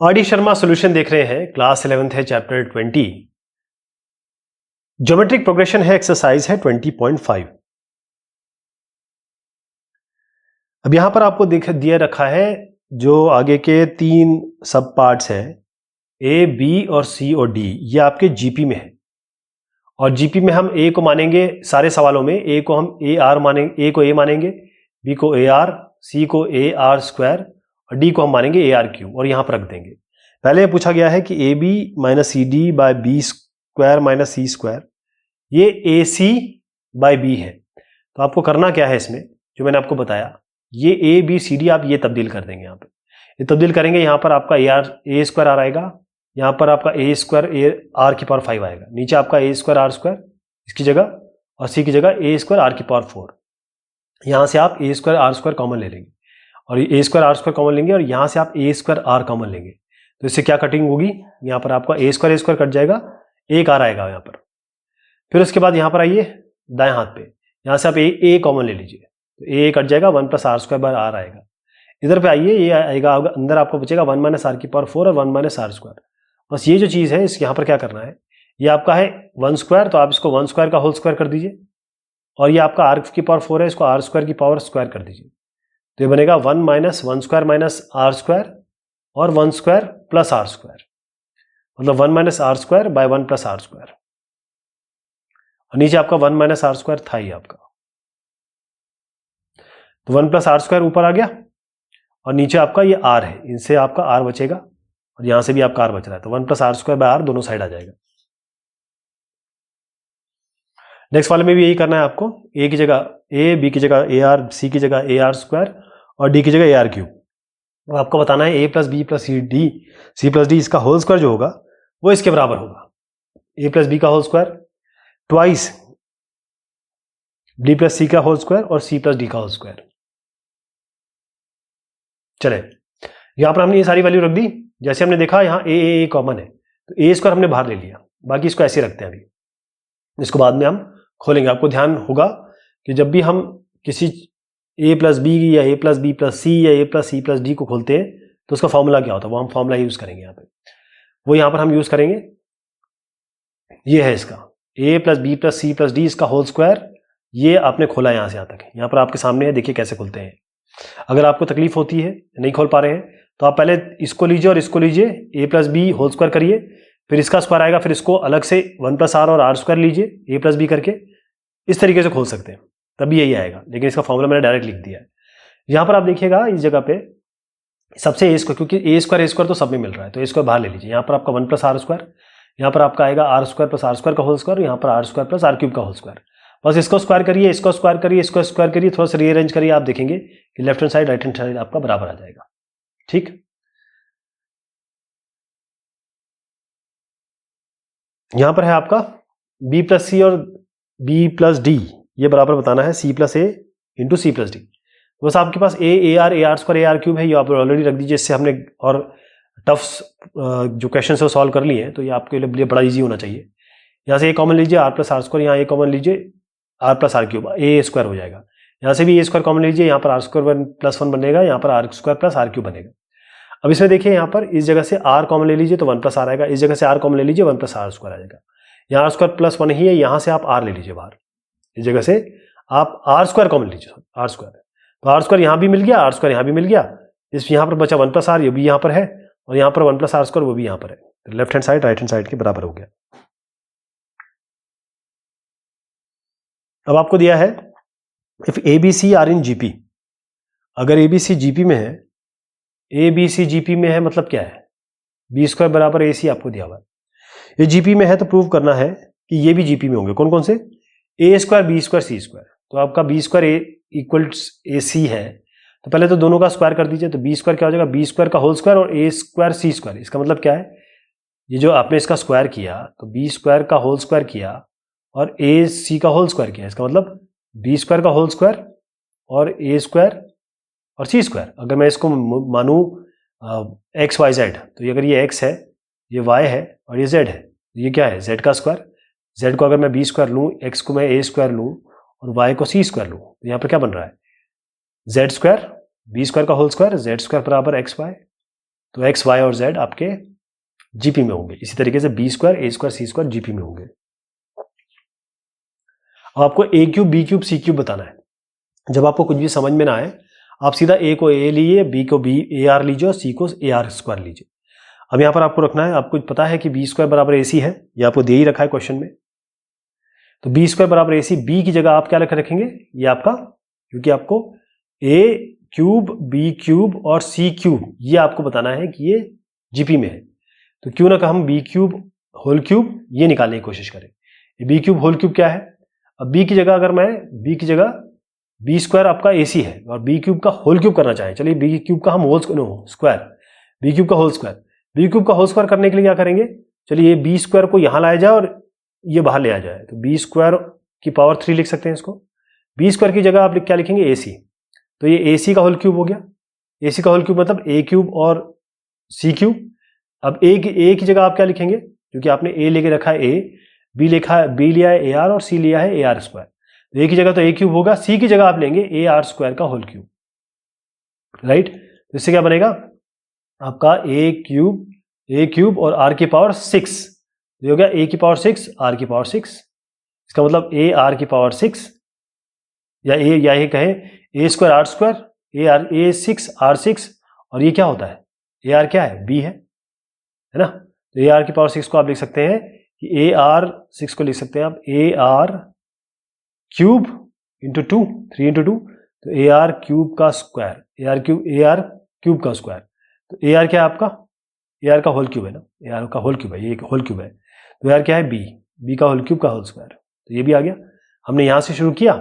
R D Sharma solution देख रहे हैं। क्लास 11th है, चैप्टर 20 ज्योमेट्रिक प्रोग्रेशन है, एक्सरसाइज है 20.5। अब यहां पर आपको दिया रखा है जो आगे के तीन सब पार्ट्स हैं, ए, बी और सी और डी। ये आपके जीपी में है और जीपी में हम ए को मानेंगे सारे सवालों में। ए को हम ए आर मानेंगे, ए को ए मानेंगे, बी को ए आर, सी को ए आर स्क्वायर और डी को हम मानेंगे ए आर क्यूब और यहां पर रख देंगे। पहले पूछा गया है कि A B minus C D by B square minus C square, ये ए सी बाय बी है। तो आपको करना क्या है इसमें, जो मैंने आपको बताया, ये ए बी सी डी आप ये तब्दील कर देंगे। यहाँ पे ये तब्दील करेंगे, यहाँ पर आपका ए स्क्वायर आर आएगा, यहाँ पर आपका ए स्क्वायर ए आर की पावर 5 आएगा, नीचे आपका ए स्क्वायर आर स्क्वायर इसकी जगह और सी की जगह ए स्क्वायर आर की पावर 4। यहाँ से आप ए स्क्वायर आर स्क्वायर कॉमन ले लेंगे और ए स्क्वायर आर स्क्वायर कॉमन लेंगे और यहाँ से आप ए स्क्वायर आर कॉमन लेंगे। तो इससे क्या कटिंग होगी, यहाँ पर आपका ए स्क्वायर कट जाएगा, एक आर आएगा यहाँ पर। फिर उसके बाद यहाँ पर आइए दाएं हाथ पे, यहाँ से आप ए कॉमन ले लीजिए, तो ए कट जाएगा, 1 plus R square by R आएगा। इधर पे आइए, ये आएगा, अंदर आपको बचेगा 1 माइनस आर की पावर 4 और 1 माइनस आर स्क्वायर। बस ये जो चीज़ है इस यहाँ पर क्या करना है, ये आपका है 1 स्क्वायर, तो आप इसको 1 स्क्वायर का होल स्क्वायर कर दीजिए और ये आपका आर की पावर 4 है, इसको आर स्क्वायर की पावर स्क्वायर कर दीजिए। तो ये बनेगा 1 minus 1 square minus R square और 1 स्क्वायर प्लस आर स्क्वायर, मतलब 1 minus R square by 1 plus R square. और नीचे आपका 1 माइनस आर स्क्वायर था ही आपका, तो 1 प्लस आर स्क्वायर ऊपर आ गया और नीचे आपका ये आर है, इनसे आपका आर बचेगा और यहां से भी आपका आर बच रहा है, तो 1 plus R square by R दोनों साइड आ जाएगा। नेक्स्ट वाले में भी यही करना है आपको, ए की जगह ए, बी की जगह ए आर, सी की जगह ए आर स्क्वायर और डी की जगह ए आर क्यूब। अब आपको बताना है A plus B plus C D, C plus D, इसका होल स्क्वायर जो होगा वो इसके बराबर होगा, ए प्लस बी का whole square twice D plus C का होल स्क्वायर और सी प्लस डी का होल स्क्वायर। चले, यहां पर हमने ये सारी वैल्यू रख दी। जैसे हमने देखा यहाँ ए कॉमन है, तो ए स्क्वायर हमने बाहर ले लिया, बाकी इसको ऐसे रखते हैं अभी, इसको बाद में हम खोलेंगे। आपको ध्यान होगा कि जब भी हम किसी ए प्लस बी या ए प्लस बी प्लस सी या ए प्लस सी प्लस डी को खोलते हैं तो उसका फॉर्मूला क्या होता है, वो हम फॉर्मूला यूज करेंगे यहाँ पे, वो यहाँ पर हम यूज करेंगे। ये है इसका A plus B plus C plus D, इसका होल स्क्वायर, ये आपने खोला यहाँ से यहाँ तक, यहाँ पर आपके सामने है, देखिए कैसे खोलते हैं। अगर आपको तकलीफ होती है, नहीं खोल पा रहे हैं, तो आप पहले इसको लीजिए और इसको लीजिए, ए प्लस बी होल स्क्वायर करिए, फिर इसका स्क्वायर आएगा, फिर इसको अलग से 1 प्लस आर और आर स्क्वायर लीजिए ए प्लस बी करके, इस तरीके से खोल सकते हैं, तभी यही आएगा। लेकिन इसका फॉर्मूला मैंने डायरेक्ट लिख दिया है। यहाँ पर आप देखिएगा इस जगह पे सबसे ए स्क्वायर, क्योंकि ए स्क्वायर तो सब में मिल रहा है, तो ए स्क्वायर बाहर ले लीजिए। यहाँ पर आपका 1 प्लस आर स्क्वायर, यहाँ पर आपका आएगा R square plus R square का होल स्क्वायर, यहाँ पर R square plus R cube का होल स्क्वायर। बस इसको स्क्वायर करिए, इसको स्क्वायर करिए, इसको स्क्वायर करिए, थोड़ा सा रीअरेंज करिए, आप देखेंगे कि left hand side right hand side आपका बराबर आ जाएगा। ठीक, यहां पर है आपका b प्लस सी और b प्लस डी, ये बराबर बताना है c plus A into C plus D. बस आपके पास A R square A R cube है, ये आप ऑलरेडी रख दीजिए, इससे हमने और टफ्स जो क्वेश्चन है वो सॉल्व कर लिए हैं, तो ये आपके लिए बड़ा इजी होना चाहिए। यहाँ से ए कॉमन लीजिए, आर प्लस आर स्क्वायर, यहाँ ए कॉमन लीजिए, R plus R cube, A square हो जाएगा। यहाँ से भी ए स्क्वायर कॉमन लीजिए, यहाँ पर आर स्क्वायर प्लस 1 बनेगा, यहाँ पर R square plus R cube बनेगा। अब इसमें देखिए, यहाँ पर इस जगह से आर कॉमन ले लीजिए तो 1 प्लस आर आएगा, इस जगह से आर कॉमन ले लीजिए 1 प्लस आर स्क्वायर आ जाएगा। यहाँ आर स्क्वायर प्लस 1 ही है, यहाँ से आप आर ले लीजिए बाहर, इस जगह से आप आर स्क्वायर कॉमन लीजिए, आर स्क्वायर, तो आर स्क्वायर यहाँ भी मिल गया, आर स्क्वायर यहाँ भी मिल गया, इस यहाँ पर बचा 1 प्लस आर, ये भी यहाँ पर है, और यहाँ पर 1 प्लस आर स्क्वायर वो भी यहाँ पर है, तो left hand side right hand side के बराबर हो गया। अब आपको दिया है if A B C are in GP, अगर ए बी सी जीपी में है, ए बी सी जीपी में है मतलब क्या है, बी स्क्वायर बराबर ए सी आपको दिया हुआ है। ये जीपी में है तो प्रूव करना है कि ये भी जीपी में होंगे। कौन कौन से, ए स्क्वायर बी स्क्वायर सी स्क्वायर, तो आपका बी स्क्वायर ए इक्वल ए सी है, तो पहले तो दोनों का स्क्वायर कर दीजिए, तो बी स्क्वायर क्या हो जाएगा, बी स्क्वायर का होल स्क्वायर और ए स्क्वायर सी स्क्वायर। इसका मतलब क्या है, ये जो आपने इसका स्क्वायर किया, तो बी स्क्वायर का होल स्क्वायर किया और ए सी का होल स्क्वायर किया, इसका मतलब बी स्क्वायर का होल स्क्वायर और ए स्क्वायर और सी स्क्वायर। अगर मैं इसको मानूं एक्स वाई जेड, तो अगर ये एक्स है, ये वाई है और ये जेड है, तो ये क्या है, जेड का स्क्वायर। जेड को अगर मैं बी स्क्वायर लूँ, एक्स को मैं ए स्क्वायर लूँ और वाई को सी स्क्वायर लूँ, तो यहाँ पर क्या बन रहा है, जेड स्क्वायर बी स्क्वायर का होल स्क्वायर, जेड स्क्वायर बराबर एक्स वाई, तो एक्स वाई और जेड आपके जीपी में होंगे। इसी तरीके से बी स्क्वायर ए स्क्वायर सी स्क्वायर जीपी में होंगे। अब आपको ए cube B cube C cube बताना है। जब आपको कुछ भी समझ में ना आए, आप सीधा ए को ए लीजिए, बी को बी ए आर लीजिए और सी को ए आर स्क्वायर लीजिए। अब यहां पर आपको रखना है, आपको पता है कि बी स्क्वायर बराबर ए सी है, ये आपको दे ही रखा है क्वेश्चन में। तो बी स्क्वायर बराबर ए सी, बी की जगह आप क्या रखेंगे, ये आपका, क्योंकि आपको ए क्यूब बी क्यूब और सी क्यूब ये आपको बताना है कि ये जीपी में है, तो क्यों ना हम बी क्यूब होल क्यूब ये निकालने की कोशिश करें। बी क्यूब होल क्यूब क्या है, अब बी की जगह अगर मैं बी की जगह बी स्क्वायर आपका ए सी है और बी क्यूब का होल क्यूब करना चाहें, चलिए बी क्यूब का हम होल स्क्वायर, बी क्यूब का होल स्क्वायर, बी क्यूब का होल स्क्वायर करने के लिए क्या करेंगे, चलिए ये बी स्क्वायर को यहां लाया जाए और ये बाहर ले आ जाए, तो बी स्क्वायर की पावर 3 लिख सकते हैं इसको। बी स्क्वायर की जगह आप क्या लिखेंगे, ए सी, तो ये ए सी का होल क्यूब हो गया। ए सी का होल क्यूब मतलब ए क्यूब और सी क्यूब। अब ए की जगह आप क्या लिखेंगे, क्योंकि आपने ए लेके रखा है ए, बी लिखा है बी लिया है ए आर और सी लिया है ए आर स्क्वायर, तो ए की जगह तो ए क्यूब होगा, सी की जगह आप लेंगे ए आर स्क्वायर का होल क्यूब, राइट। तो इससे क्या बनेगा आपका ए क्यूब और आर की पावर 6, ये हो गया ए की पावर 6 आर की पावर 6, इसका मतलब ए आर की पावर 6 या ये कहें A square R square A 6 R 6, और ये क्या होता है, ए आर क्या है, बी है ना। तो ए आर की पावर 6 को आप लिख सकते हैं कि ए आर 6 को लिख सकते हैं आप A R cube into 2, 3 into 2, तो ए आर क्यूब का स्क्वायर, ए आर क्यूब का स्क्वायर, तो ए आर क्या है आपका, ए आर का होल क्यूब है ना, ए आर का होल क्यूब है, ये एक होल क्यूब है, तो ए आर क्या है, बी का होल क्यूब का होल स्क्वायर, तो ये भी आ गया। हमने यहां से शुरू किया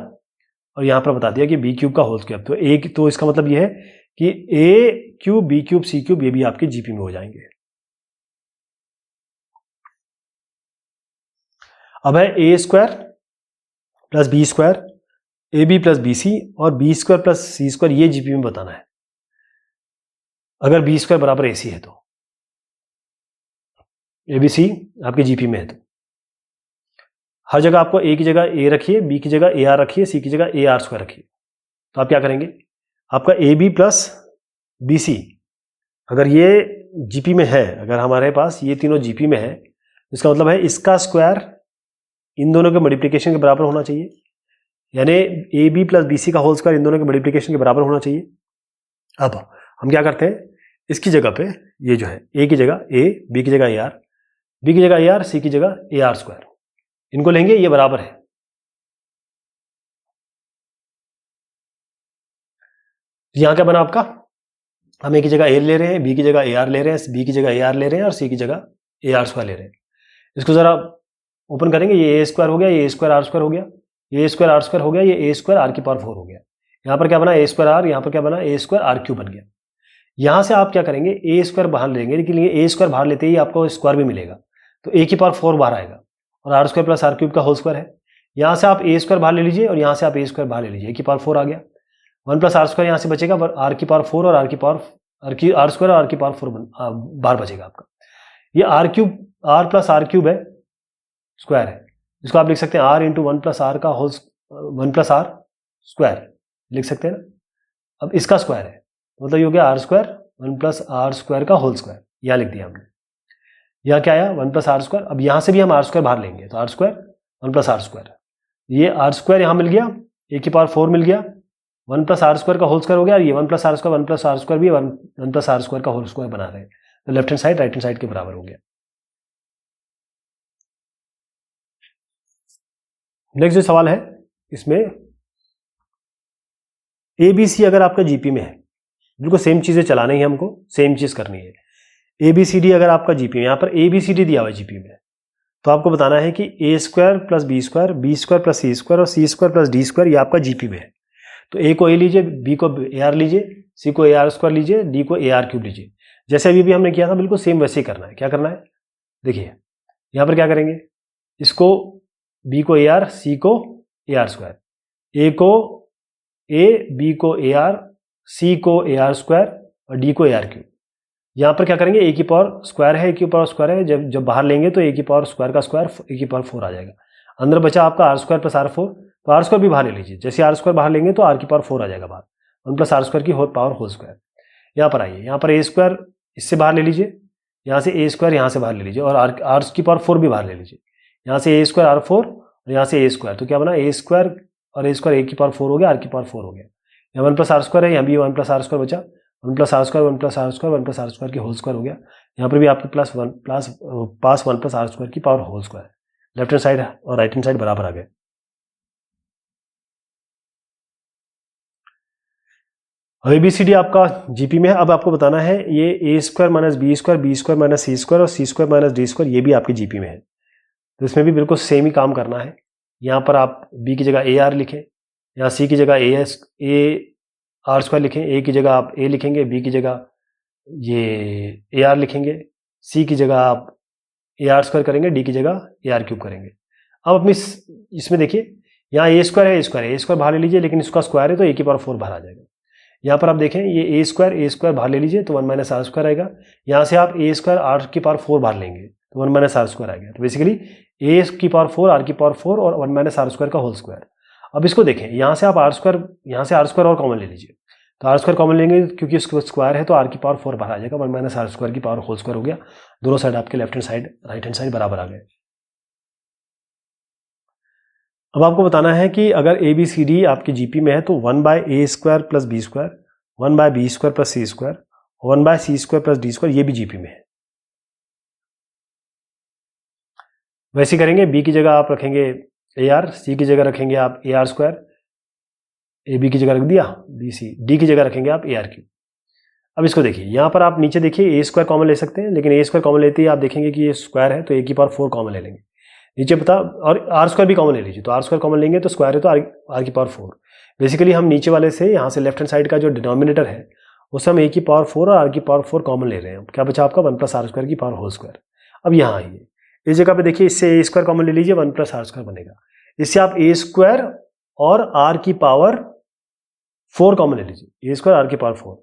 और यहां पर बता दिया कि बी क्यूब का होल स्क्वायर, तो ए, तो इसका मतलब ये है कि A cube B cube C cube ये भी आपके जीपी में हो जाएंगे। अब है A square plus B square, A B plus B C और B square plus C square, ये जीपी में बताना है अगर बी स्क्वायर बराबर ए सी है, तो ए बी सी आपके जीपी में है। तो हर जगह आपको ए की जगह ए रखिए, बी की जगह ए आर रखिए, सी की जगह ए आर स्क्वायर रखिए, तो आप क्या करेंगे, आपका A B plus B C अगर ये जीपी में है, अगर हमारे पास ये तीनों जीपी में है, इसका मतलब है इसका स्क्वायर इन दोनों के मल्टीप्लिकेशन के बराबर होना चाहिए, यानी A B plus B C का होल स्क्वायर इन दोनों के मल्टीप्लिकेशन के बराबर होना चाहिए। अब हम क्या करते हैं, इसकी जगह पे ये जो है ए की जगह ए, बी की जगह ए आर, बी की जगह ए आर, सी की जगह ए आर स्क्वायर, इनको लेंगे, ये बराबर है। यहां क्या बना आपका, हम ए की जगह ए ले रहे हैं, बी की जगह ए आर ले रहे हैं, बी की जगह ए आर ले रहे हैं और सी की जगह ए आर स्क्वायर ले रहे हैं। इसको जरा ओपन करेंगे, ये ए स्क्वायर हो गया, ये ए स्क्वायर आर स्क्वायर हो गया, ये ए स्क्वायर आर स्क्वायर हो गया, ये ए स्क्वायर आर की पावर 4 हो गया। यहाँ पर क्या बना, ए स्क्वायर आर, यहाँ पर क्या बना, ए स्क्वायर आर क्यूब बन गया। यहाँ से आप क्या करेंगे, ए स्क्वायर बाहर लेंगे, लेकिन ये ए स्क्वायर बाहर लेते ही आपको स्क्वायर भी मिलेगा, तो ए की पावर 4 बाहर आएगा और R square plus R cube का होल स्क्वायर है। यहाँ से आप ए स्क्वायर बाहर ले लीजिए और यहाँ से आप ए स्क्वायर बाहर ले लीजिए, ए की पावर 4 आ गया, 1 प्लस आर स्क्वायर यहाँ से बचेगा, आर की पावर 4 और आर स्क्वायर और आर की पावर 4 बाहर बचेगा आपका। ये R cube, R plus R cube है, स्क्वायर है, इसको आप लिख सकते हैं आर इंटू 1 प्लस आर का होल 1 प्लस आर स्क्वायर लिख सकते हैं ना। अब इसका स्क्वायर है, मतलब ये हो गया R square 1 plus R square का होल स्क्वायर, यहाँ लिख दिया हमने। यहाँ क्या आया, 1 प्लस आर स्क्वायर, अब यहाँ से भी हम आर स्क्वायर बाहर लेंगे, तो R square 1 plus R square, ये आर स्क्वायर यहाँ मिल गया, ए की पावर 4 मिल गया, 1 प्लस आर स्क्वायर का होल स्क्वायर हो गया, और ये 1 plus R square 1 plus R square भी 1 प्लस आर स्क्वायर का होल स्क्वायर बना रहे हैं, तो left hand side right hand side के बराबर हो गया। नेक्स्ट जो सवाल है इसमें ए बी सी अगर आपका जीपी में है, बिल्कुल सेम चीजें चलानी है, हमको सेम चीज करनी है। ए बी सी डी अगर आपका जीपी में, यहाँ पर ए बी सी डी दिया हुआ है जीपी में, तो आपको बताना है कि A square plus B square plus C square और C square plus D square ये आपका जीपी में है। तो ए को ए लीजिए, बी को ए आर लीजिए, सी को ए आर स्क्वायर लीजिए, डी को ए आर क्यूब लीजिए, जैसे अभी भी हमने किया था बिल्कुल सेम वैसे ही करना है। क्या करना है, देखिए यहाँ पर क्या करेंगे, इसको बी को ए आर, सी को ए आर स्क्वायर, ए को ए, बी को ए आर, सी को ए आर स्क्वायर और डी को ए आर क्यूब। यहाँ पर क्या करेंगे, ए की पावर स्क्वायर है, ए की पावर स्क्वायर है, जब बाहर लेंगे तो ए की पावर स्क्वायर का स्क्वायर ए की पावर 4 आ जाएगा। अंदर बचा आपका आर स्क्वायर प्लस आर 4, तो आर स्क्वायर भी बाहर ले लीजिए, जैसे आर स्क्वायर बाहर लेंगे तो आर की पावर 4 आ जाएगा बाहर, 1 प्लस आर स्क्वायर की पावर होल स्क्वायर। यहाँ पर आइए, यहाँ पर ए स्क्वायर इससे बाहर ले लीजिए, यहाँ से ए स्क्वायर यहाँ से बाहर ले लीजिए, और आर की पावर 4 भी बाहर ले लीजिए। यहाँ से ए स्क्वायर R4 और यहाँ से ए स्क्वायर, तो क्या बना, ए स्क्वायर और ए स्क्वायर, ए की पावर 4 हो गया, आर की पावर 4 हो गया। यहाँ 1 प्लस आर स्क्वायर है, यहाँ भी 1 प्लस आर स्क्वायर बचा, 1 plus R square 1 plus R square 1 plus R square की होल स्क्वायर हो गया। यहाँ पर भी आपके प्लस 1 प्लस आर स्क्वायर की power whole square. Left hand side और राइट हैंड साइड बराबर आ गए। अब ABCD आपका जीपी में है। अब आपको बताना है ये A square minus B square minus C square और C square minus D square, ये भी आपके जीपी में है। तो इसमें भी बिल्कुल सेम ही काम करना है। यहाँ पर आप बी की जगह ए आर लिखें, यहाँ सी की जगह ए आर स्क्वायर लिखें, ए की जगह आप ए लिखेंगे, बी की जगह ये ए आर लिखेंगे, सी की जगह आप ए आर स्क्वायर करेंगे, डी की जगह ए आर क्यूब करेंगे। अब अपनी इसमें देखिए, यहाँ ए स्क्वायर है, ए स्क्वायर बाहर ले लीजिए, लेकिन इसका स्क्वायर है तो ए की पावर 4 बाहर आ जाएगा। यहाँ पर आप देखें ये ए स्क्वायर बाहर ले लीजिए तो 1 माइनस आर स्क्वायर आएगा। यहाँ से आप ए स्क्वायर आर की पावर 4 बाहर लेंगे तो 1 माइनस आर स्क्वायर आएगा। तो बेसिकली ए की पावर 4 आर की पावर 4 और 1 माइनस आर स्क्वायर का होल स्क्वायर। अब इसको देखें, यहाँ से आप आर स्क्वायर और कॉमन ले लीजिए, तो आर स्क्वायर कॉमन लेंगे क्योंकि उसका स्क्वायर है तो आर की पावर 4 बाहर आ जाएगा, 1 माइनस आर स्क्वायर की पावर होल स्क्वायर हो गया। दोनों साइड आपके left hand side right hand side बराबर आ गए। अब आपको बताना है कि अगर ABCD आपकी जीपी में है तो 1 by A square plus B square, 1 by B square plus C square, 1 by C square plus D square, ये भी जीपी में है। वैसे करेंगे, बी की जगह आप रखेंगे ए आर, सी की जगह रखेंगे आप A R square, A B की जगह रख दिया बी सी, डी की जगह रखेंगे आप ए आर क्यूब। अब इसको देखिए, यहाँ पर आप नीचे देखिए ए स्क्वायर कॉमन ले सकते हैं, लेकिन ए स्क्वायर कॉमन लेते ही आप देखेंगे कि ये स्क्वायर है तो ए की पावर 4 कॉमन ले लेंगे नीचे पता, और आर स्क्वायर भी कॉमन ले लीजिए, तो आर स्क्वायर कॉमन लेंगे तो स्क्वायर है तो आर की पावर 4। बेसिकली हम नीचे वाले से यहाँ से लेफ्ट हैंड साइड का जो डिनोमिनेटर है उससे हम ए की पावर 4 और आर की पावर 4 कॉमन ले रहे हैं। क्या बचा आपका 1 प्लस आर स्क्वायर की पावर होल स्क्वायर। अब यहाँ आइए, इस जगह पे देखिए, इससे ए स्क्वायर कॉमन ले लीजिए, 1 प्लस आर स्क्वायर बनेगा। इससे आप ए स्क्वायर और आर की पावर 4 कॉमन ले लीजिए, ए स्क्वायर आर की पावर 4,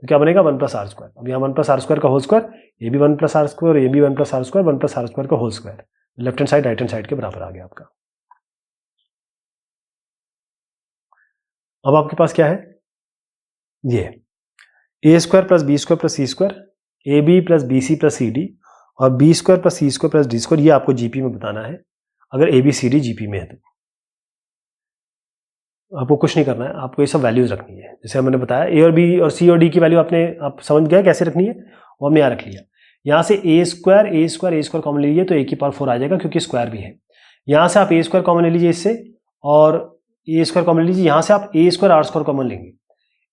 तो क्या बनेगा 1 प्लस आर स्क्वायर। अब यहाँ 1 प्लस आर स्क्वायर का होल स्क्वायर, ये भी 1 प्लस आर स्क्वायर, ये भी 1 plus R square, 1 plus R square का whole square, left hand side right hand side के बराबर आ गया आपका। अब आपके पास क्या है, ये A square plus B square plus C square, A B plus B C plus C D, और B square plus C square plus D square, ये आपको जीपी में बताना है। अगर ABCD जीपी में है तो आपको कुछ नहीं करना है, आपको ये सब वैल्यूज रखनी है। जैसे मैंने बताया ए और बी और सी और डी की वैल्यू आप समझ गए कैसे रखनी है, वो हमने यहाँ रख लिया। यहाँ से ए स्क्वायर कॉमन ले लीजिए तो ए की पावर 4 आ जाएगा क्योंकि स्क्वायर भी है। यहाँ से आप ए स्क्वायर कॉमन ले लीजिए इससे, और ए स्क्वायर कॉमन ले लीजिए, यहाँ से आप ए स्क्वायर आर स्क्वायर कॉमन लेंगे,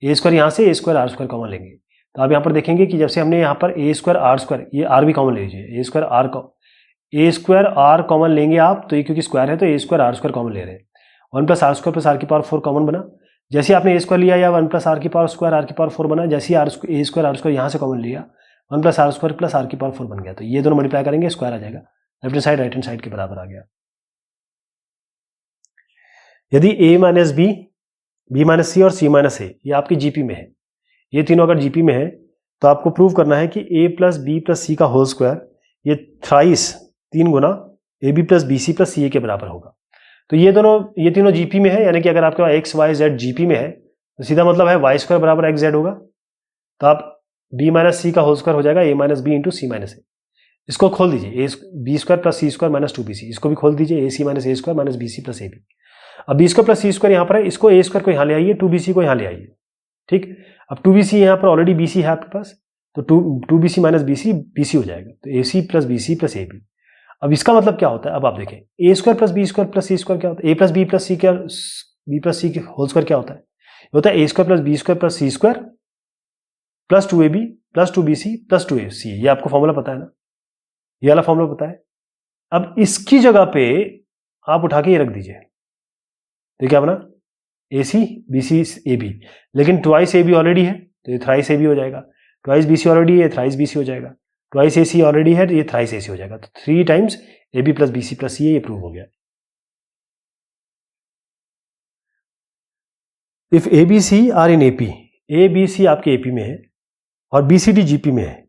ए स्क्वायर यहाँ से ए स्क्वायर आर स्क्वायर कॉमन लेंगे। तो आप यहाँ पर देखेंगे कि जब से हमने यहाँ पर ए स्क्वायर आर स्क्वायर, ये आर भी कॉमन ले लीजिए, ए स्क्वायर आर कॉमन लेंगे आप, तो ये क्योंकि स्क्वायर है तो A square R square common ले रहे हैं। 1 plus R square plus R की पावर 4 कॉमन बना। जैसे आपने ए स्क्वायर लिया या 1 प्लस आर की पावर स्क्वायर आर की पावर 4 बना, जैसे ए स्क्वायर आर स्क्वायर यहाँ से कॉमन लिया, 1 plus R square plus R की पावर 4 बन गया। तो ये दोनों मल्टीप्लाई करेंगे, स्क्वायर आ जाएगा, left hand side right hand side के बराबर आ गया। यदि a minus B, B minus C और सी माइनस ए ये आपकी जीपी में है, ये तीनों अगर जीपी में है तो आपको प्रूव करना है कि a plus B plus C का होल स्क्वायर ये थ्राइस 3 गुना A B plus B C plus C A के बराबर होगा। तो ये तीनों जीपी में है, यानी कि अगर आपके पास एक्स वाई जेड जीपी में है तो सीधा मतलब है वाई स्क्वायर बराबर एक्स जेड होगा। तो आप बी माइनस सी का होल स्क्वायर हो जाएगा A minus B into C minus A. इसको खोल दीजिए, A B square plus C square minus 2bc, इसको भी खोल दीजिए, A C minus A square minus B C plus A B. अब B square plus C square यहाँ पर है, इसको ए स्क्वायर को यहाँ ले आइए, 2bc को यहाँ ले आइए, ठीक। अब 2bc यहाँ पर ऑलरेडी bc है आपके पास, तो 2bc माइनस bc हो जाएगा, तो ac plus bc plus ab। अब इसका मतलब क्या होता है, अब आप देखें, A square plus B square plus C square क्या होता है, A plus B plus C क्या, B plus C whole square क्या होता है, होता है A square plus B square plus C square plus 2ab plus 2bc plus 2ac। ये आपको फॉर्मूला पता है ना, ये वाला फॉर्मूला पता है। अब इसकी जगह पे आप उठा के ये रख दीजिए, तो क्या बना, AC BC AB, लेकिन ट्वाइस AB ऑलरेडी है तो ये थ्राइस AB हो जाएगा, ट्वाइस BC ऑलरेडी है थ्राइस BC हो जाएगा, ट्वाइस AC ऑलरेडी है ये थ्राइस AC हो जाएगा। तो 3 times AB plus BC plus C ये प्रूव हो गया। If ABC are in AP, ABC आपके AP में है और BCD GP में है,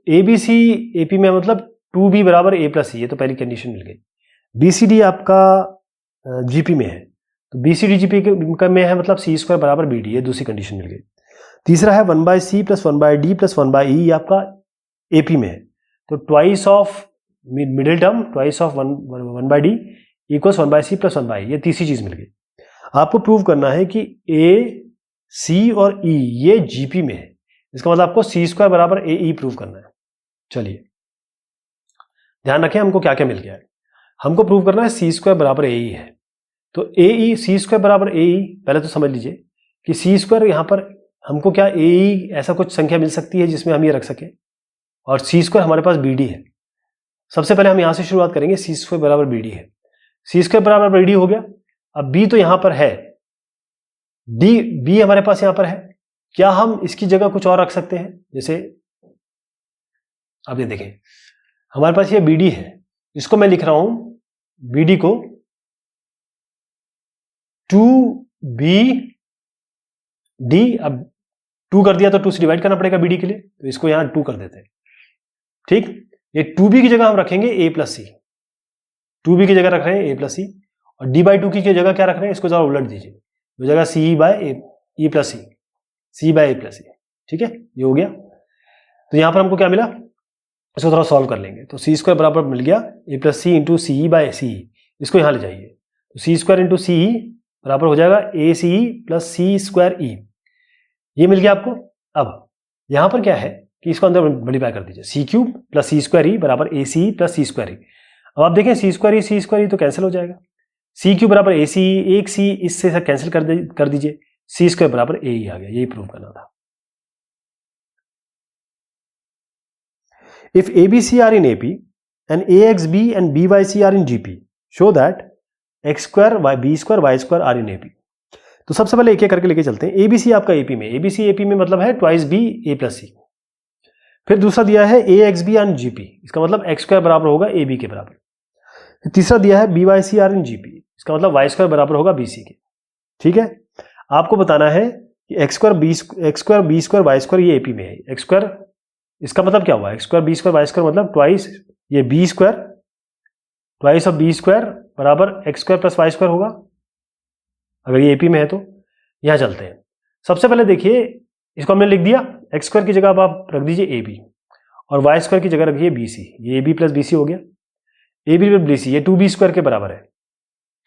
ABC AP में मतलब 2B बराबर A प्लस C, ये तो पहली कंडीशन मिल गई। BCD आपका GP में है, तो BCD GP में है मतलब सी स्क्वायर बराबर BD, ये दूसरी कंडीशन मिल गई। तीसरा है 1/C plus 1/D plus 1/E, ये आपका AP में है, तो twice of middle term, twice of 1/d equals 1/c plus 1/e, ये तीसरी चीज मिल गई। आपको प्रूव करना है कि A, C और E ये GP में है, इसका मतलब आपको C² बराबर AE प्रूव करना है। चलिए ध्यान रखें हमको क्या क्या मिल गया है। हमको प्रूव करना है C² बराबर AE है, तो AE C² बराबर AE पहले तो समझ लीजिए कि C² यहां पर हमको क्या AE ऐसा कुछ संख्या मिल सकती है जिसमें हम ये रख सके, और C² हमारे पास BD है। सबसे पहले हम यहां से शुरुआत करेंगे, C² बराबर BD है, C² बराबर BD हो गया। अब B तो यहां पर है, B हमारे पास यहां पर है, क्या हम इसकी जगह कुछ और रख सकते हैं? जैसे अब ये देखें हमारे पास ये BD है, इसको मैं लिख रहा हूं BD को 2BD, अब 2 कर दिया तो 2 से डिवाइड करना पड़ेगा BD के लिए, तो इसको यहां 2 कर देते हैं। ठीक, ये 2B की जगह हम रखेंगे A प्लस सी, 2B की जगह रख रहे हैं A प्लस सी, और D/2 की जगह क्या रख रहे हैं, इसको जरा उलट दीजिए, तो जगह C/E प्लस सी, C/A प्लस सी। ठीक है, ये हो गया। तो यहां पर हमको क्या मिला, इसको थोड़ा सॉल्व कर लेंगे, तो C² बराबर मिल गया A plus C into CE/CE, इसको यहां ले जाइए, तो C² इंटू CE बराबर हो जाएगा ACE प्लस C²E, ये मिल गया आपको। अब यहां पर क्या है कि इसको अंदर मल्टीप्लाई कर दीजिए, C³ प्लस C²E बराबर ACE प्लस C²E। अब आप देखें C² तो कैंसिल हो जाएगा, C³ बराबर ACE, एक C इससे कैंसिल कर दीजिए, C² बराबर AE आ गया, यही प्रूव करना था। If ABC are in AP and AXB and BYC are in GP, show that X² B² Y² are in AP। तो सबसे पहले एक एक करके लेके चलते हैं। ABC आपका AP में, ABC AP में मतलब है twice B A plus C। फिर दूसरा दिया है AXB and GP, इसका मतलब X² बराबर होगा AB के बराबर। तीसरा दिया है BYC are in GP, इसका मतलब Y² बराबर होगा BC के। ठीक है, आपको बताना है कि X² B² Y² ये AP में है। X² इसका मतलब क्या हुआ, X² B² Y² मतलब ट्वाइस ये B² ट्वाइस ऑफ B² बराबर X² प्लस Y² होगा, अगर ये AP में है तो। यहां चलते हैं, सबसे पहले देखिए इसको हमने लिख दिया, X² की जगह अब आप रख दीजिए AB और Y² की जगह रखिए BC, ये AB प्लस BC हो गया। AB प्लस BC ये 2B² के बराबर है,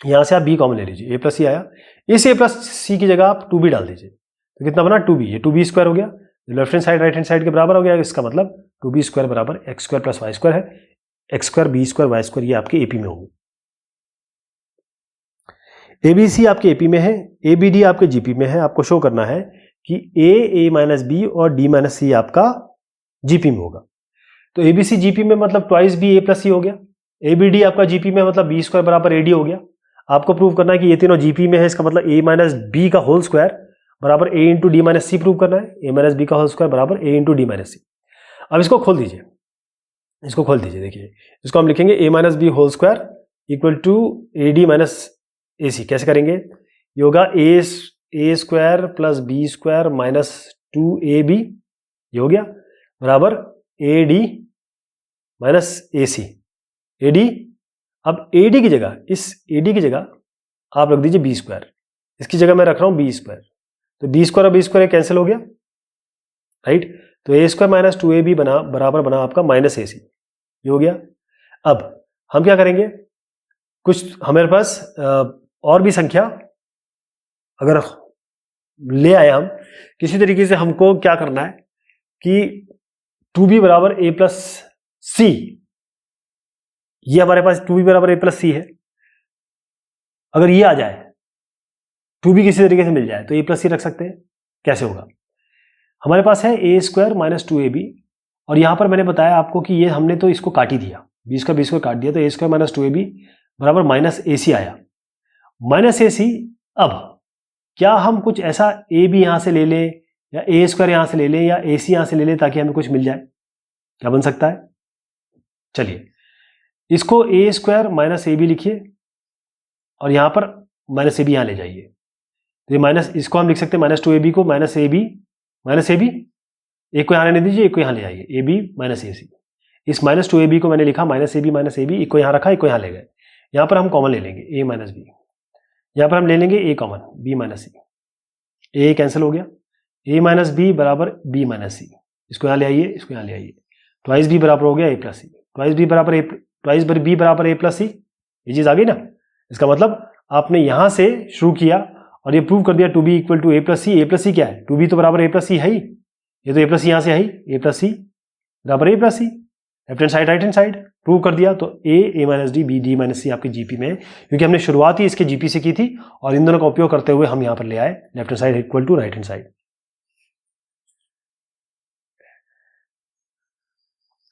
यहां से आप B कॉमन ले लीजिए, A प्लस C आया, इस A प्लस C की जगह आप 2B डाल दीजिए, तो कितना बना 2B, ये 2B² हो गया, left hand side right hand side के बराबर हो गया, इसका मतलब 2B² बराबर X² प्लस Y² है, X² B² Y² ये आपके AP में होंगे। ABC आपके AP में है, ABD आपके GP में है। आपको शो करना है कि A माइनस B और D माइनस C आपका GP में होगा। तो ABC GP में मतलब twice B A plus C हो गया, ABD आपका GP में मतलब B² बराबर AD हो गया। आपको प्रूव करना है कि ये तीनों GP में है, इसका मतलब A माइनस B का होल स्क्वायर बराबर A into D minus C prove करना है, A माइनस B का होल स्क्वायर बराबर A into D minus C। अब इसको खोल दीजिए, इसको खोल दीजिए, देखिए इसको हम लिखेंगे A minus B whole square equal to AD minus AC। कैसे करेंगे, ये होगा A square plus B² minus 2AB, ये हो गया बराबर AD माइनस AC। AD, अब AD की जगह, इस AD की जगह आप रख दीजिए B², इसकी जगह मैं रख रहा हूं B², तो B² और B² कैंसिल हो गया, राइट। तो A² माइनस 2AB बना बराबर बना आपका माइनस AC, ये हो गया। अब हम क्या करेंगे, कुछ हमारे पास और भी संख्या अगर ले आए हम किसी तरीके से, हमको क्या करना है कि 2B बराबर A प्लस C, ये हमारे पास 2B बराबर A प्लस C है, अगर ये आ जाए 2B किसी तरीके से मिल जाए तो A प्लस C रख सकते हैं। कैसे होगा, हमारे पास है A² माइनस 2AB, और यहां पर मैंने बताया आपको कि ये हमने तो इसको काट ही दिया, B² काट दिया, तो A² माइनस 2AB बराबर माइनस AC आया, माइनस AC। अब क्या हम कुछ ऐसा AB यहां से ले लें या A² यहां से ले लें या AC यहां से ले लें ताकि हमें कुछ मिल जाए, क्या बन सकता है? चलिए इसको A² माइनस AB लिखिए और यहां पर माइनस AB यहां ले जाइए, तो ये माइनस, इसको हम लिख सकते हैं माइनस 2AB को माइनस AB, एक को यहां लेने दीजिए, एक को यहां ले आइए, AB माइनस AC। इस माइनस 2AB को मैंने लिखा माइनस AB, एक को यहां रखा, एक को यहां ले गए, यहां पर हम कॉमन ले लेंगे A माइनस B, यहां पर हम ले लेंगे A common, B minus C, A cancel हो गया, A माइनस B बराबर B माइनस C, इसको यहां ले आइए, इसको यहां ले आइए, ट्वाइस बी बराबर हो गया ए प्लस सी, ट्वाइस बी बराबर ए प्लस सी, ये चीज आ गई ना। इसका मतलब आपने यहां से शुरू किया और ये प्रूव कर दिया to be equal to A plus C. A plus C क्या है, टू बी तो बराबर ए प्लस सी है ही, ये तो ए प्लस सी यहां से है ही, ए प्लस सी बराबर A plus C, left hand side right hand side prove कर दिया। तो A minus D, B D minus C आपके जीपी में है, क्योंकि हमने शुरुआत ही इसके जीपी से की थी और इन दोनों का उपयोग करते हुए हम यहां पर ले आए left hand side equal to right hand side.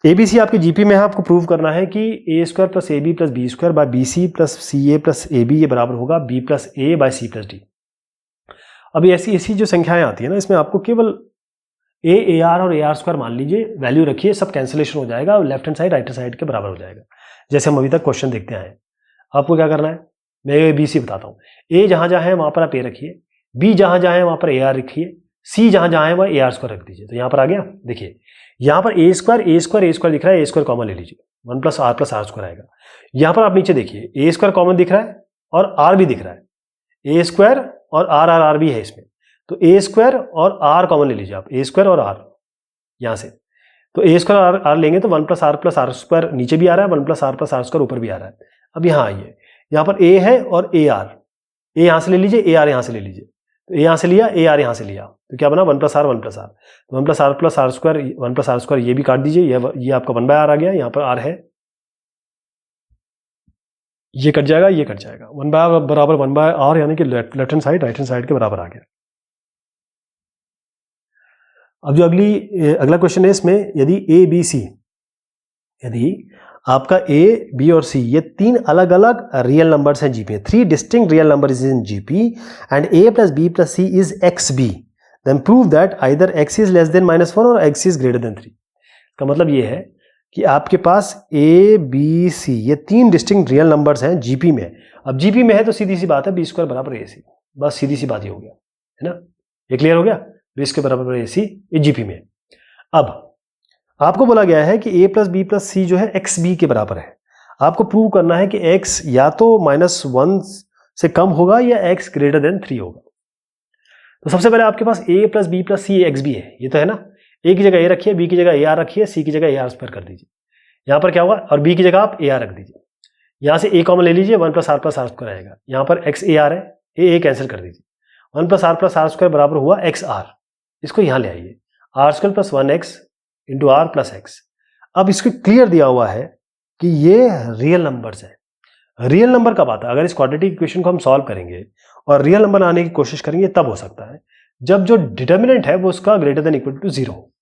ABC आपके जीपी में है, आपको प्रूव करना है कि A square plus A B plus B square by B C plus C A plus A B ये बराबर होगा B plus A by C plus D. अभी ऐसी जो संख्याएं आती है ना, इसमें आपको केवल ए आर और ए आर स्क्वायर मान लीजिए, वैल्यू रखिए, सब कैंसिलेशन हो जाएगा और left hand side right hand side के बराबर हो जाएगा, जैसे हम अभी तक क्वेश्चन देखते आए। आपको क्या करना है, मैं बी सी बताता हूँ। ए जहां जहां है वहां पर आप ए रखिए, बी जहां जहां है वहां पर ए आर रखिए, सी जहां जहां है वहां ए आर स्क्वायर रख दीजिए। तो यहां पर आ गया, देखिए यहां पर ए स्क्वायर दिख रहा है, ए स्क्वायर कॉमन ले लीजिए, वन प्लस आर स्क्वायर आएगा। यहां पर आप नीचे देखिए ए स्क्वायर कॉमन दिख रहा है और आर भी दिख रहा है, ए स्क्वायर और आर भी है इसमें, तो ए स्क्वायर और आर कॉमन ले लीजिए आप, ए स्क्वायर और आर यहां से, तो ए स्क्वायर आर लेंगे तो वन प्लस आर स्क्वायर नीचे भी आ रहा है, वन प्लस आर स्क्वायर ऊपर भी आ रहा है। अब यहां आइए, यहां पर ए है और ए आर, ए यहां से ले लीजिए, ए आर यहां से ले लीजिए, तो ए यहां से लिया, ए आर यहां से लिया, तो क्या बना वन प्लस आर, तो वन प्लस आर स्क्वायर ये भी काट दीजिए, ये आपका वन बाय आर आ गया, यहां पर आर है, ये कट जाएगा, ये कट जाएगा, वन बाय आर बराबर वन बाय आर, यानी कि left hand side right hand side के बराबर आ गया। अब जो अगला क्वेश्चन है इसमें, यदि ए बी सी, यदि आपका ए बी और सी ये तीन अलग अलग रियल नंबर्स हैं GP, three distinct real numbers in GP and A plus B plus C is X B, then prove that either X is less than -1 और एक्स इज ग्रेटर देन 3। इसका मतलब ये है कि आपके पास ए बी सी ये तीन डिस्टिंक्ट रियल नंबर्स हैं जीपी में। अब जीपी में है तो सीधी सी बात है बी स्क्वायर बराबर ए सी, बस सीधी सी बात ही हो गया, है ना, ये क्लियर हो गया, बी स्क्वायर बराबर ए सी ये जीपी में। अब आपको बोला गया है कि a प्लस बी प्लस सी जो है एक्स बी के बराबर है। आपको प्रूव करना है कि x या तो -1 से कम होगा या x ग्रेटर देन 3 होगा। तो सबसे पहले आपके पास a plus B plus C X B है, ये तो है ना, a की जगह a रखिए, b की जगह a r रखिए, c की जगह a r स्क्वायर कर दीजिए। यहाँ पर क्या होगा, और b की जगह आप a r रख दीजिए, यहाँ से a कॉमन ले लीजिए, वन प्लस आर स्क्वायर आएगा, यहाँ पर x a r है, a कैंसिल कर दीजिए, वन प्लस आर स्क्वायर बराबर हुआ एक्स आर, इसको यहाँ ले आइए, R square plus 1x into R plus X. अब इसको क्लियर दिया हुआ है कि ये रियल नंबर्स है। रियल नंबर कब आता है, अगर इस क्वाड्रेटिक इक्वेशन को हम सॉल्व करेंगे और रियल नंबर आने की कोशिश करेंगे तब हो सकता है जब जो डिटर्मिनेंट है वो उसका ग्रेटर देन इक्वल टू 0 हो।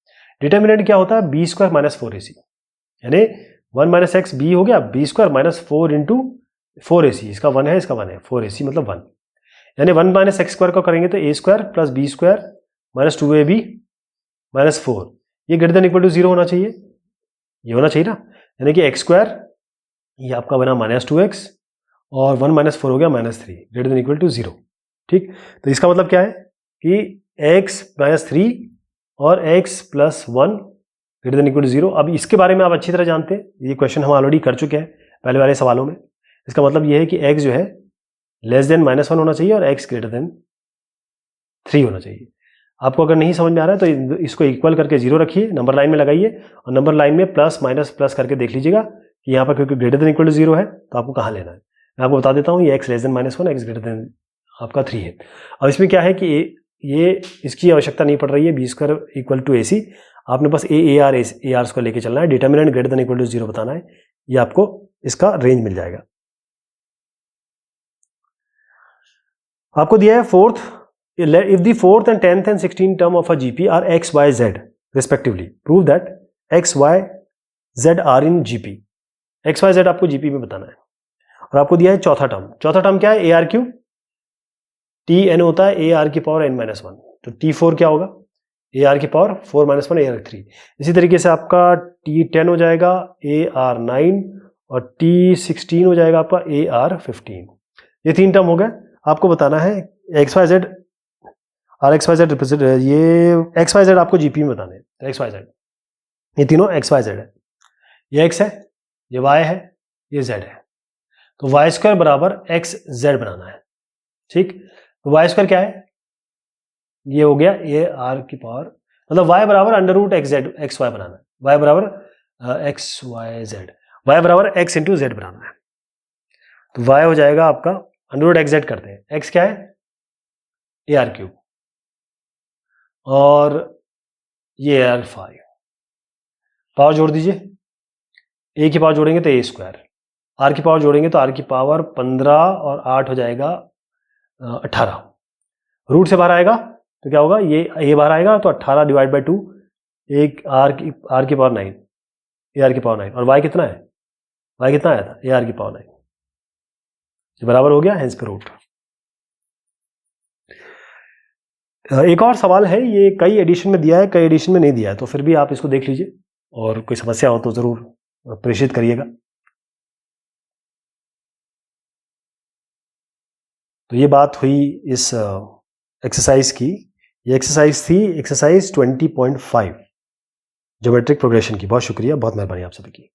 डिटर्मिनेंट क्या होता है, बी स्क्वायर माइनस 4ac, यानी 1 माइनस एक्स बी हो गया, B square minus 4 into 4ac, इसका 1 है, इसका 1 है, 4ac मतलब 1, यानी 1 माइनस एक्स स्क्वायर को करेंगे तो A square plus B square minus 2ab minus 4, ये ग्रेटर देन इक्वल टू 0 होना चाहिए, ये होना चाहिए ना, यानी कि एक्स स्क्वायर ये आपका बना -2x और 1 माइनस 4 हो गया -3, ग्रेटर देन इक्वल टू 0। ठीक, तो इसका मतलब क्या है कि x माइनस 3 और x plus 1 greater than equal to 0। अब इसके बारे में आप अच्छी तरह जानते हैं, ये क्वेश्चन हम ऑलरेडी कर चुके हैं पहले वाले सवालों में। इसका मतलब ये है कि x जो है लेस देन -1 होना चाहिए और x ग्रेटर देन 3 होना चाहिए। आपको अगर नहीं समझ में आ रहा है तो इसको इक्वल करके 0 रखिए, नंबर लाइन में लगाइए और नंबर लाइन में प्लस माइनस प्लस करके देख लीजिएगा कि यहाँ पर क्योंकि ग्रेटर देन इक्वल टू 0 है तो आपको कहाँ लेना है। मैं आपको बता देता हूँ, ये x less than -1, x greater than आपका 3 है। अब इसमें क्या है कि ये इसकी आवश्यकता नहीं पड़ रही है, B square equal to AC, आपने बस ए आर स्क्वायर लेके चलना है, determinant greater than equal to 0 बताना है, ये आपको इसका रेंज मिल जाएगा। आपको दिया है fourth, if the 4th and 10th and 16th term of a GP are x, y, z respectively, prove that x, y, z are in GP। x, y, z आपको GP में बताना है। और आपको दिया है चौथा टर्म क्या है, AR क्यू, TN होता है AR की पावर n-1, तो T4 क्या होगा, AR की पावर 4-1 AR 3। इसी तरीके से आपका T10 हो जाएगा AR 9 और T16 हो जाएगा आपका AR 15। ये 3 टर्म हो गए। आपको बताना है एक्स वाई जेड और एक्स वाई जेड रिप्रेजेंट, ये एक्स वाई जेड आपको जीपी में बताने हैं। एक्स वाई जेड ये तीनों एक्स वाई जेड है, ये एक्स है, ये वाई है, ये जेड है। तो वाई स्क्वायर बराबर एक्स जेड बनाना है। ठीक, तो वाई स्क्वायर क्या है, ये हो गया ए आर की पावर, मतलब वाई बराबर under root X Z X Y बनाना है। वाई बराबर एक्स वाई जेड, वाई बराबर एक्स इंटू जेड बनाना है। तो वाई हो जाएगा आपका अंडर एक्स जेड करते हैं, एक्स क्या है ए आर क्यूब और ये आर 5, पावर जोड़ दीजिए, ए की पावर जोड़ेंगे तो ए स्क्वायर, आर की पावर जोड़ेंगे तो आर की पावर 15 और 8 हो जाएगा 18, रूट से बाहर आएगा तो क्या होगा, ये ए बाहर आएगा तो 18 डिवाइड बाई 2, एक आर की पावर 9, ए आर की पावर 9, और वाई कितना है, वाई कितना आया था ए आर की पावर 9, ये बराबर हो गया हेंस पे रूट। एक और सवाल है, ये कई एडिशन में दिया है कई एडिशन में नहीं दिया है, तो फिर भी आप इसको देख लीजिए और कोई समस्या हो तो ज़रूर प्रेषित करिएगा। तो ये बात हुई इस एक्सरसाइज की, ये एक्सरसाइज थी एक्सरसाइज 20.5 ज्योमेट्रिक प्रोग्रेशन की। बहुत शुक्रिया, बहुत मेहरबानी आप सभी की।